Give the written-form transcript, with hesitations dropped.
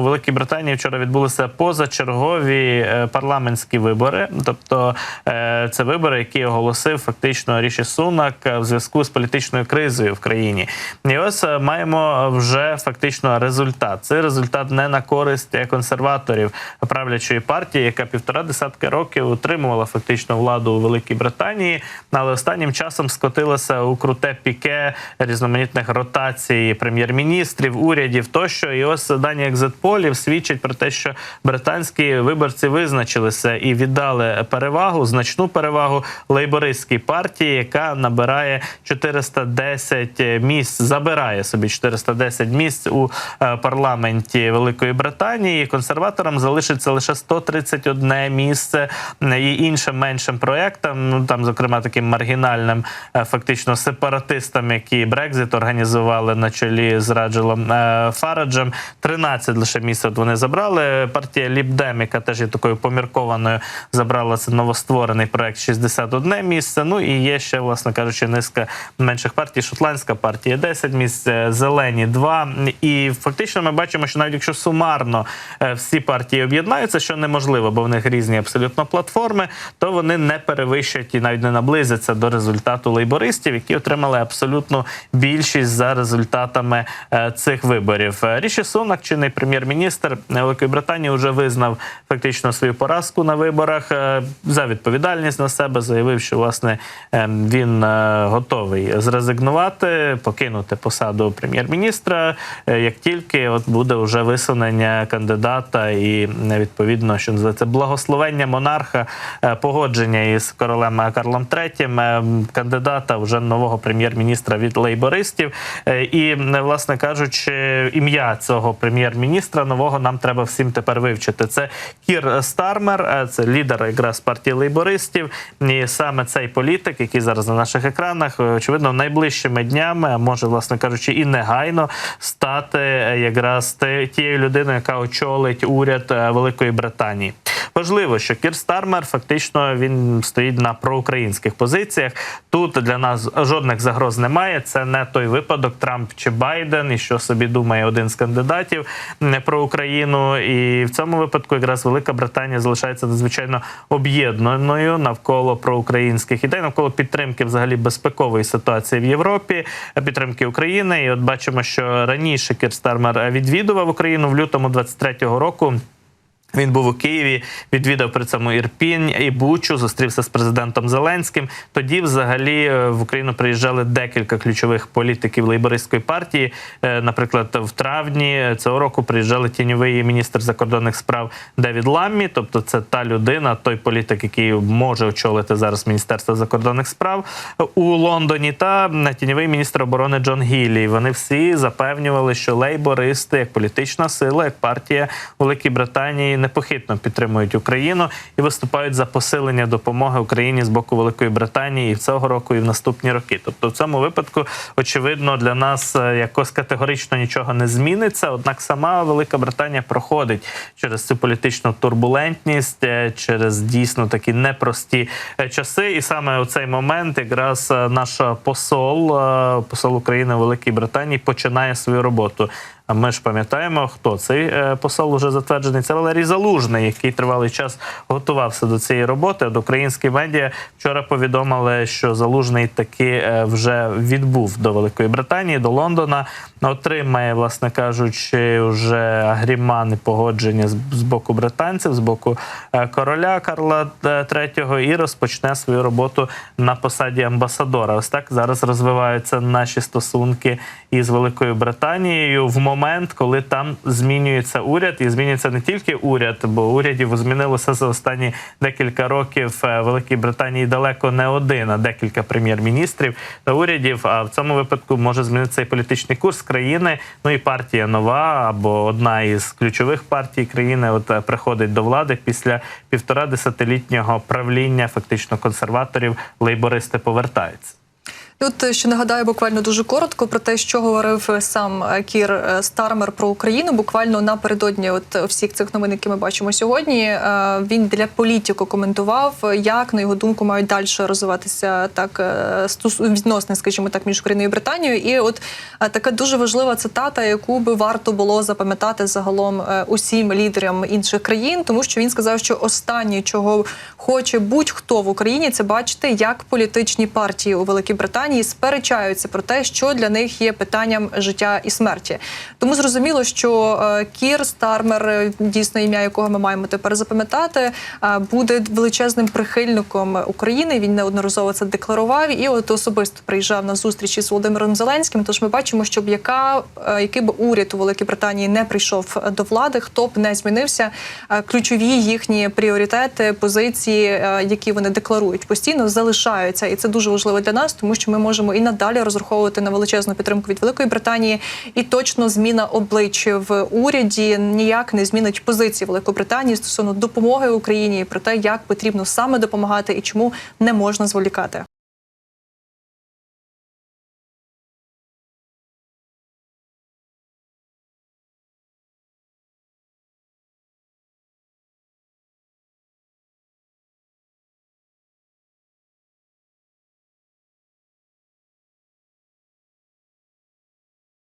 Великій Британії вчора відбулися позачергові парламентські вибори. Тобто це вибори, які оголосив фактично Ріші Сунак в зв'язку з політичною кризою в країні. І ось маємо вже фактично результат. Це результат не на користь консерваторів правлячої партії, яка 1,5 десятки років утримувала фактично владу у Великій Британії, але останнім часом скотилася у круте піке різноманітних ротацій прем'єр-міністрів, урядів тощо. І ось дані екзит-полів свідчать про те, що британські виборці визначилися і віддали перевагу, значну перевагу лейбористській партії, яка набирає 410 місць, забирає собі 410 місць у парламенті Великої Британії. Консерваторам залишиться лише 131 місце і іншим меншим проєктам, ну, там, зокрема, таким маргінальним фактично сепаратистам, які Брекзит організували на чолі з Раджелом Фараджем. 13 лише місць вони забрали. Партія Ліб Дем, яка теж є такою поміркованою, забрала це новостворений проєкт 61 місце. Ну і є ще, власне кажучи, низка менших партій. Шотландська партія 10 місць, Зелені 2. І фактично ми бачимо, що навіть якщо сумарно всі партії об'єднаються, що неможливо, бо в них різні абсолютно платформи, то вони не перевищать і навіть не наблизяться до результату лейбористів, які отримали абсолютну більшість за результатами цих виборів. Ріші Сунак, чинний прем'єр-міністр Великої Британії, вже визнав фактично свою поразку на виборах, за відповідальність на себе, заявив, що, власне, він готовий зрезигнувати, покинути посаду прем'єр-міністра, як тільки от буде вже висунення кандидата і, відповідно, що називається, благословення монарха, погодження із королем Карлом III, кандидата вже нового прем'єр-міністра від лейбористів. І, власне кажучи, ім'я цього прем'єр-міністра нового нам треба всім тепер вивчити. Це Кір Стармер, це лідер якраз партії лейбористів. І саме цей політик, який зараз на наших екранах, очевидно, найближчими днями, а може, власне кажучи, і негайно стати якраз тією людиною, яка очолить уряд Великої Британії. Важливо, що Кір Стармер фактично він стоїть на проукраїнських позиціях. Тут для нас жодних загроз немає. Це не той випадок Трамп чи Байден, і що собі думає один з кандидатів про Україну. І в цьому випадку якраз Велика Британія залишається надзвичайно об'єднаною навколо проукраїнських ідей, навколо підтримки взагалі безпекової ситуації в Європі, підтримки України. І от бачимо, що раніше Кір Стармер відвідував Україну в лютому 23-го року. Він був у Києві, відвідав при цьому Ірпінь і Бучу, зустрівся з президентом Зеленським. Тоді взагалі в Україну приїжджали декілька ключових політиків лейбористської партії. Наприклад, в травні цього року приїжджали тіньовий міністр закордонних справ Девід Ламмі, тобто це та людина, той політик, який може очолити зараз Міністерство закордонних справ у Лондоні, та тіньовий міністр оборони Джон Гіллі. Вони всі запевнювали, що лейбористи, як політична сила, як партія Великій Британії, непохитно підтримують Україну і виступають за посилення допомоги Україні з боку Великої Британії і цього року, і в наступні роки. Тобто в цьому випадку, очевидно, для нас якось категорично нічого не зміниться, однак сама Велика Британія проходить через цю політичну турбулентність, через дійсно такі непрості часи. І саме у цей момент якраз наш посол України у Великій Британії починає свою роботу. А ми ж пам'ятаємо, хто цей посол вже затверджений. Це Валерій Залужний, який тривалий час готувався до цієї роботи. От українські медіа вчора повідомили, що Залужний таки вже відбув до Великої Британії, до Лондона. Отримає, власне кажучи, вже агріман і погодження з боку британців, з боку короля Карла III і розпочне свою роботу на посаді амбасадора. Ось так зараз розвиваються наші стосунки із Великою Британією в момент, коли там змінюється уряд. І змінюється не тільки уряд, бо урядів змінилося за останні декілька років в Великій Британії далеко не один, а декілька прем'єр-міністрів та урядів. А в цьому випадку може змінитися і політичний курс країни. Ну і партія нова, або одна із ключових партій країни от приходить до влади після 1,5 десятилітнього правління фактично консерваторів. Лейбористи повертаються. От ще нагадаю буквально дуже коротко про те, що говорив сам Кір Стармер про Україну. Буквально напередодні всіх цих новин, які ми бачимо сьогодні, він для Політіко коментував, як, на його думку, мають далі розвиватися відносини, скажімо так, між Україною і Британією. І от така дуже важлива цитата, яку би варто було запам'ятати загалом усім лідерам інших країн, тому що він сказав, що останнє, чого хоче будь-хто в Україні, це бачити, як політичні партії у Великій Британії сперечаються про те, що для них є питанням життя і смерті. Тому зрозуміло, що Кір Стармер, дійсно ім'я якого ми маємо тепер запам'ятати, буде величезним прихильником України. Він неодноразово це декларував і от особисто приїжджав на зустрічі з Володимиром Зеленським. Тож ми бачимо, щоб який б уряд у Великій Британії не прийшов до влади, хто б не змінився, ключові їхні пріоритети, позиції, які вони декларують, постійно залишаються. І це дуже важливо для нас, тому що ми можемо і надалі розраховувати на величезну підтримку від Великої Британії. І точно зміна облич в уряді ніяк не змінить позиції Великої Британії стосовно допомоги Україні, про те, як потрібно саме допомагати і чому не можна зволікати.